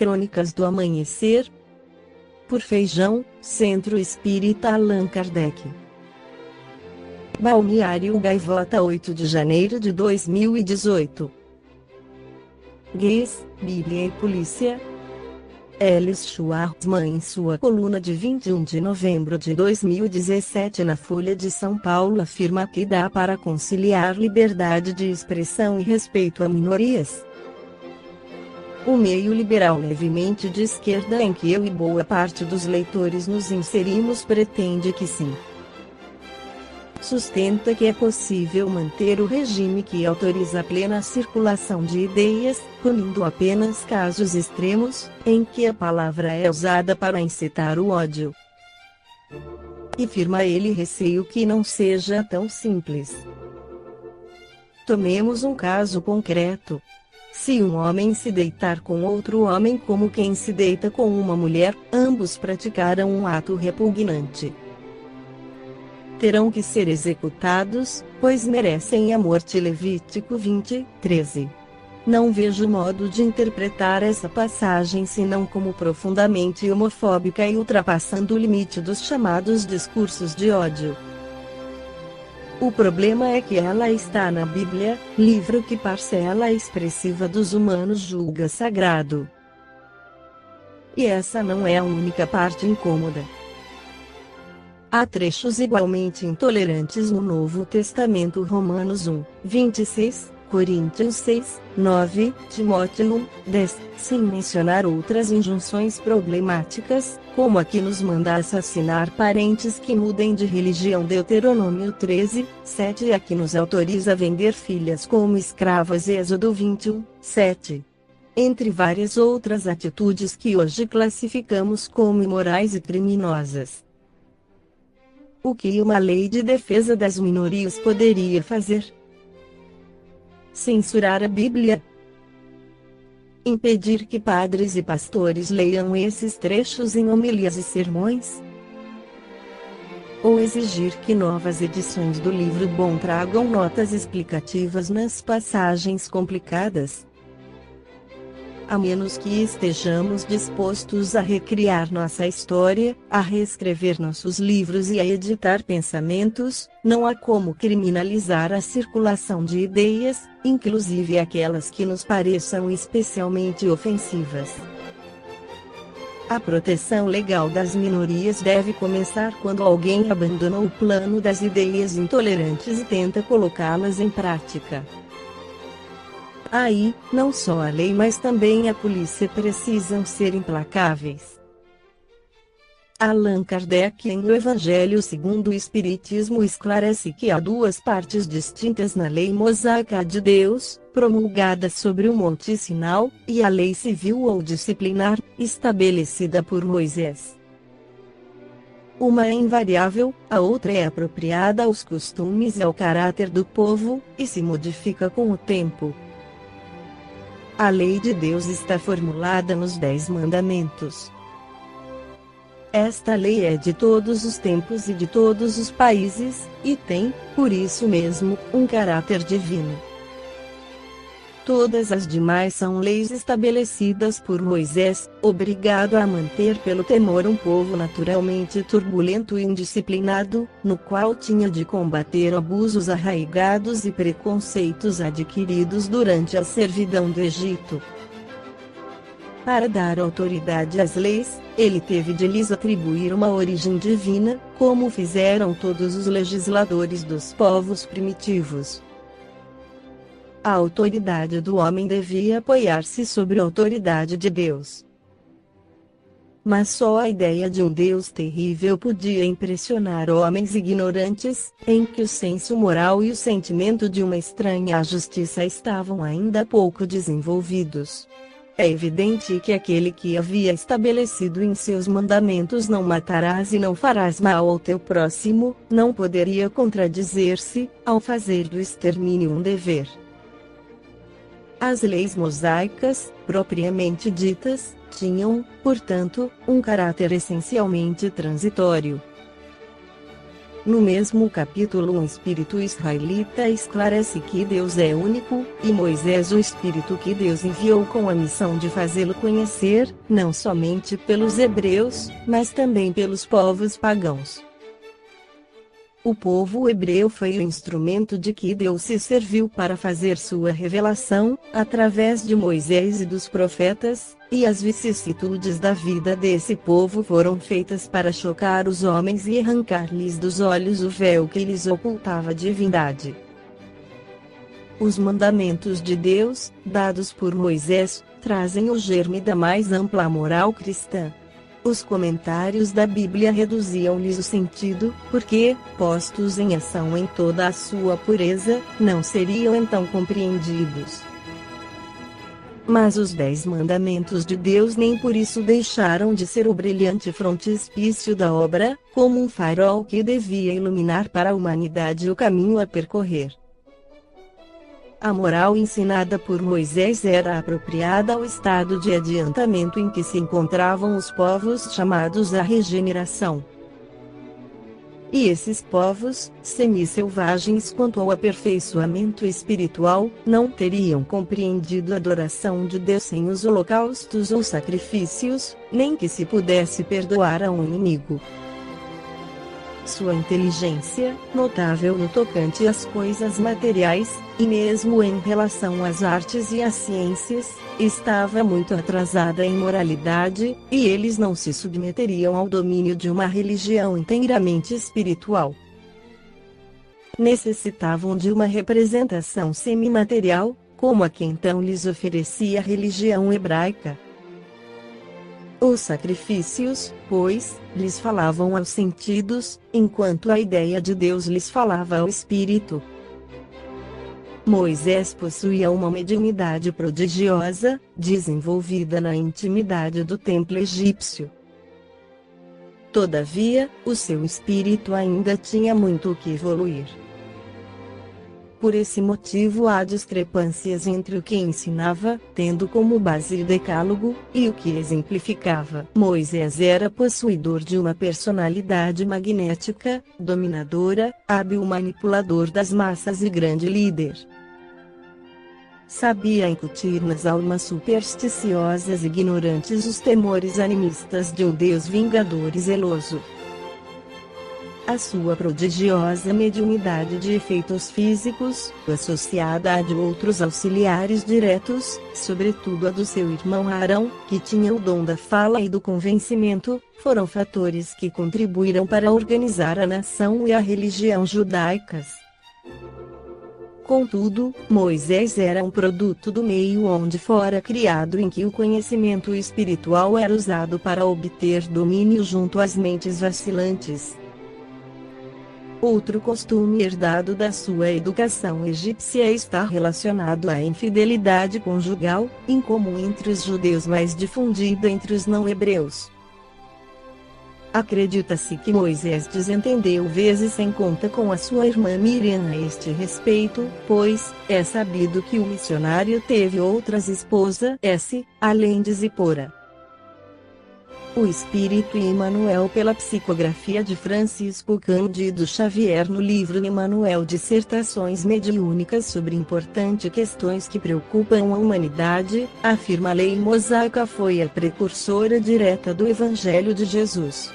Crônicas do Amanhecer, por Feijão, Centro Espírita Allan Kardec. Balneário Gaivota, 8 de janeiro de 2018. Guiz, Bíblia e Polícia. Ellis Schwartzman, em sua coluna de 21 de novembro de 2017 na Folha de São Paulo, afirma que dá para conciliar liberdade de expressão e respeito a minorias. O meio liberal levemente de esquerda em que eu e boa parte dos leitores nos inserimos pretende que sim. Sustenta que é possível manter o regime que autoriza a plena circulação de ideias, punindo apenas casos extremos, em que a palavra é usada para incitar o ódio. E firma ele receio que não seja tão simples. Tomemos um caso concreto. Se um homem se deitar com outro homem como quem se deita com uma mulher, ambos praticaram um ato repugnante. Terão que ser executados, pois merecem a morte. Levítico 20:13. Não vejo modo de interpretar essa passagem senão como profundamente homofóbica e ultrapassando o limite dos chamados discursos de ódio. O problema é que ela está na Bíblia, livro que parcela expressiva dos humanos julga sagrado. E essa não é a única parte incômoda. Há trechos igualmente intolerantes no Novo Testamento. Romanos 1:26, Coríntios 6:9, Timóteo 1:10, sem mencionar outras injunções problemáticas, como a que nos manda assassinar parentes que mudem de religião. Deuteronômio 13:7, e a que nos autoriza a vender filhas como escravas. Êxodo 21:7. Entre várias outras atitudes que hoje classificamos como imorais e criminosas. O que uma lei de defesa das minorias poderia fazer? Censurar a Bíblia? Impedir que padres e pastores leiam esses trechos em homilias e sermões? Ou exigir que novas edições do livro bom tragam notas explicativas nas passagens complicadas? A menos que estejamos dispostos a recriar nossa história, a reescrever nossos livros e a editar pensamentos, não há como criminalizar a circulação de ideias, inclusive aquelas que nos pareçam especialmente ofensivas. A proteção legal das minorias deve começar quando alguém abandona o plano das ideias intolerantes e tenta colocá-las em prática. Aí, não só a lei mas também a polícia precisam ser implacáveis. Allan Kardec, em O Evangelho segundo o Espiritismo, esclarece que há duas partes distintas na lei mosaica de Deus, promulgada sobre o Monte Sinai, e a lei civil ou disciplinar, estabelecida por Moisés. Uma é invariável, a outra é apropriada aos costumes e ao caráter do povo, e se modifica com o tempo. A lei de Deus está formulada nos 10 mandamentos. Esta lei é de todos os tempos e de todos os países, e tem, por isso mesmo, um caráter divino. Todas as demais são leis estabelecidas por Moisés, obrigado a manter pelo temor um povo naturalmente turbulento e indisciplinado, no qual tinha de combater abusos arraigados e preconceitos adquiridos durante a servidão do Egito. Para dar autoridade às leis, ele teve de lhes atribuir uma origem divina, como fizeram todos os legisladores dos povos primitivos. A autoridade do homem devia apoiar-se sobre a autoridade de Deus. Mas só a ideia de um Deus terrível podia impressionar homens ignorantes, em que o senso moral e o sentimento de uma estranha justiça estavam ainda pouco desenvolvidos. É evidente que aquele que havia estabelecido em seus mandamentos "não matarás e não farás mal ao teu próximo", não poderia contradizer-se, ao fazer do extermínio um dever. As leis mosaicas, propriamente ditas, tinham, portanto, um caráter essencialmente transitório. No mesmo capítulo, um espírito israelita esclarece que Deus é único, e Moisés o espírito que Deus enviou com a missão de fazê-lo conhecer, não somente pelos hebreus, mas também pelos povos pagãos. O povo hebreu foi o instrumento de que Deus se serviu para fazer sua revelação, através de Moisés e dos profetas, e as vicissitudes da vida desse povo foram feitas para chocar os homens e arrancar-lhes dos olhos o véu que lhes ocultava a divindade. Os mandamentos de Deus, dados por Moisés, trazem o germe da mais ampla moral cristã. Os comentários da Bíblia reduziam-lhes o sentido, porque, postos em ação em toda a sua pureza, não seriam então compreendidos. Mas os 10 mandamentos de Deus nem por isso deixaram de ser o brilhante frontispício da obra, como um farol que devia iluminar para a humanidade o caminho a percorrer. A moral ensinada por Moisés era apropriada ao estado de adiantamento em que se encontravam os povos chamados à regeneração. E esses povos, semi-selvagens quanto ao aperfeiçoamento espiritual, não teriam compreendido a adoração de Deus sem os holocaustos ou sacrifícios, nem que se pudesse perdoar a um inimigo. Sua inteligência, notável no tocante às coisas materiais, e mesmo em relação às artes e às ciências, estava muito atrasada em moralidade, e eles não se submeteriam ao domínio de uma religião inteiramente espiritual. Necessitavam de uma representação semimaterial, como a que então lhes oferecia a religião hebraica. Os sacrifícios, pois, lhes falavam aos sentidos, enquanto a ideia de Deus lhes falava ao espírito. Moisés possuía uma mediunidade prodigiosa, desenvolvida na intimidade do templo egípcio. Todavia, o seu espírito ainda tinha muito o que evoluir. Por esse motivo há discrepâncias entre o que ensinava, tendo como base o Decálogo, e o que exemplificava. Moisés era possuidor de uma personalidade magnética, dominadora, hábil manipulador das massas e grande líder. Sabia incutir nas almas supersticiosas e ignorantes os temores animistas de um Deus vingador e zeloso. A sua prodigiosa mediunidade de efeitos físicos, associada à de outros auxiliares diretos, sobretudo a do seu irmão Arão, que tinha o dom da fala e do convencimento, foram fatores que contribuíram para organizar a nação e a religião judaicas. Contudo, Moisés era um produto do meio onde fora criado, em que o conhecimento espiritual era usado para obter domínio junto às mentes vacilantes. Outro costume herdado da sua educação egípcia está relacionado à infidelidade conjugal, incomum entre os judeus, mais difundida entre os não-hebreus. Acredita-se que Moisés desentendeu vezes sem conta com a sua irmã Miriam a este respeito, pois, é sabido que o missionário teve outras esposas, além de Zipora. O Espírito e Emmanuel, pela psicografia de Francisco Cândido Xavier no livro Emmanuel, Dissertações Mediúnicas sobre importantes questões que preocupam a humanidade, afirma a lei mosaica foi a precursora direta do Evangelho de Jesus.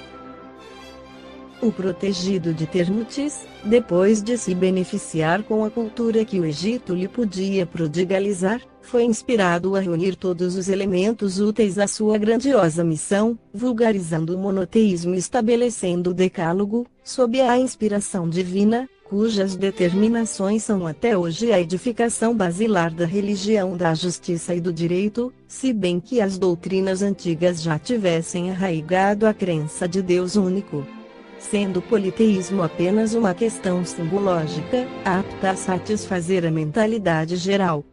O protegido de Termutis, depois de se beneficiar com a cultura que o Egito lhe podia prodigalizar, foi inspirado a reunir todos os elementos úteis à sua grandiosa missão, vulgarizando o monoteísmo e estabelecendo o Decálogo, sob a inspiração divina, cujas determinações são até hoje a edificação basilar da religião da justiça e do direito, se bem que as doutrinas antigas já tivessem arraigado a crença de Deus único. Sendo o politeísmo apenas uma questão simbológica, apta a satisfazer a mentalidade geral.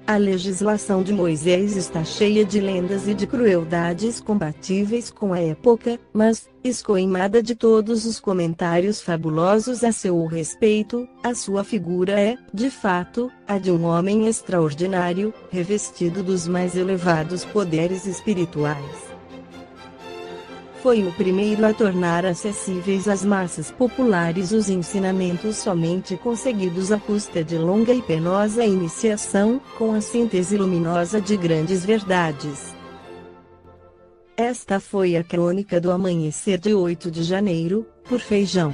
A legislação de Moisés está cheia de lendas e de crueldades compatíveis com a época, mas, escoimada de todos os comentários fabulosos a seu respeito, a sua figura é, de fato, a de um homem extraordinário, revestido dos mais elevados poderes espirituais. Foi o primeiro a tornar acessíveis às massas populares os ensinamentos somente conseguidos à custa de longa e penosa iniciação, com a síntese luminosa de grandes verdades. Esta foi a crônica do amanhecer de 8 de janeiro, por Feijão.